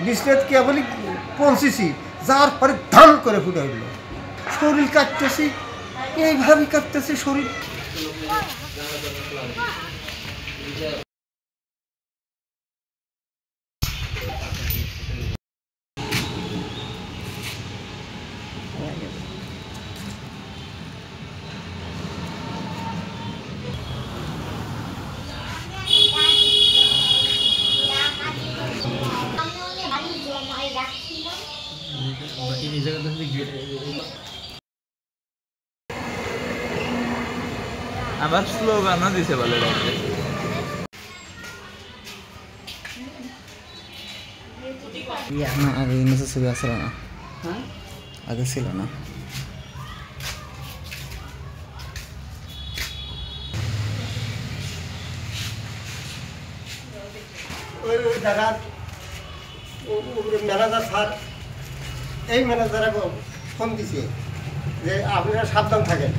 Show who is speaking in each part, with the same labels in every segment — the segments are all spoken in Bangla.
Speaker 1: বিছনাত কেবলই পৌঁছেছি, যার পরে ধান করে ফুটে উঠলো। শরীর কাটতেছি, এইভাবেই কাটতেছে শরীর।
Speaker 2: আবার স্লোগানও দিছে বলে
Speaker 3: না, আগে নিচে ছবি আসছিল না, আগে ছিল না।
Speaker 1: ওই জায়গার ম্যানেজার স্যার, এই ম্যানেজার ফোন দিছে যে আপনারা সাবধান থাকেন,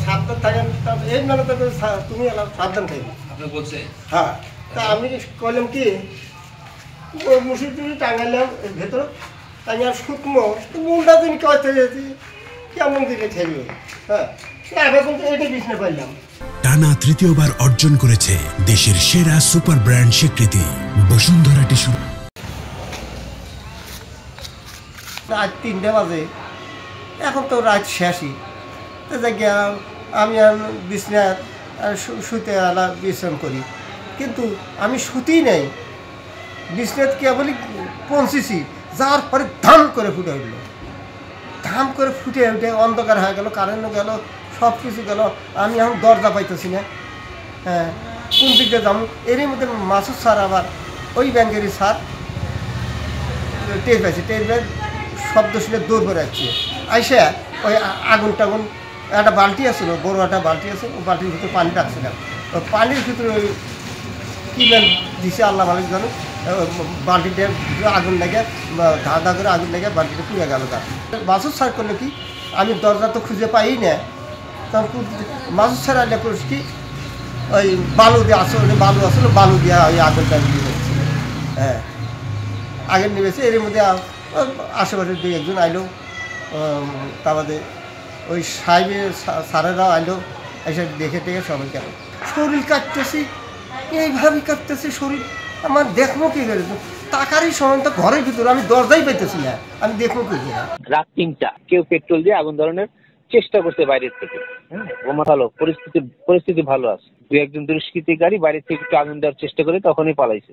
Speaker 1: সাবধান থাকেন। এই ম্যানেজার তুমি সাবধান থাকেন
Speaker 2: আপনি বলছে।
Speaker 1: হ্যাঁ, তা আমি কইলাম কি ওই মুসিটি টাঙাইলাম ভেতর, টাঙার শুকনো মুন্ডা দিন কয়তে যেতে কেমন দিকে ঠেলবে। হ্যাঁ, এখন তো এটা বিছনে পাইলাম।
Speaker 4: টানা তৃতীয়বার অর্জন করেছে দেশের সেরা সুপার ব্র্যান্ড স্বীকৃতি বসুন্ধরা টিস্যু।
Speaker 1: রাত 3টে বাজে, এখন তো রাত শেষই। তো গিয়া আমি বিছনায় শুতে বিশ্রাম করি, কিন্তু আমি শুতেই নেই। বিছনাত কেবলই পৌঁছেছি, যার পরে ধান করে ফুটে উঠলো। ধান করে ফুটে উঠে অন্ধকার হয়ে গেল, কারেন্টও গেল, সব কিছু গেল। আমি এখন দরজা পাইতেছি না। হ্যাঁ, কোন দিকে যাবো? এরই মধ্যে মাসুদ স্যার, আবার ওই ব্যাংকেরই স্যার, টের পাইছে। টের পেয়ে শব্দ শুনে দৌড় করে যাচ্ছে। আইসা ওই আগুন টাগুন, একটা বালতি আছিল, বড় একটা বালতি আছে, ওই বালতির ভিতরে পানি রাখছিলাম। ওই পানির ভিতরে ওই কী ম্যান দিছে আল্লাহ মালিক জানো, বালতিটা আগুন লেগে ধা ধা করে আগুন লেগে বালতিটা পুড়ে গেল। তার মাসুদ স্যার করলো কি, আমি দরজা তো খুঁজে পাই না, তখন মাসুদ স্যার আইলে করিস কি, ওই বালু দিয়ে আসলে বালু আসলে বালু দিয়ে ওই আগুনটা নিয়ে যাচ্ছিল। হ্যাঁ, আগে নেমেছে। এর মধ্যে আশেপাশে 2-1 আইলো, তার বাদে ওই সাহেবের স্যারেরাও আইলো, এসে দেখে টেকে সবাই গেল। শরীর কাটতেছি, এইভাবেই কাটতেছে শরীর। আমার দেখবো কি করে, টাকারই সময় তো ঘরের ভিতরে, আমি দরজাই পাইতেছি না, আমি দেখবো কি করে।
Speaker 5: রাত 3টা, কেউ পেট্রোল দিয়ে আগুন ধরানোর চেষ্টা করছে বাইরের থেকে। বোমা ভালো, পরিস্থিতি ভালো আছে। 2-1 দুষ্কৃতিকারী বাইরে থেকে একটু আগুন দেওয়ার চেষ্টা করে, তখনই পালাইছে।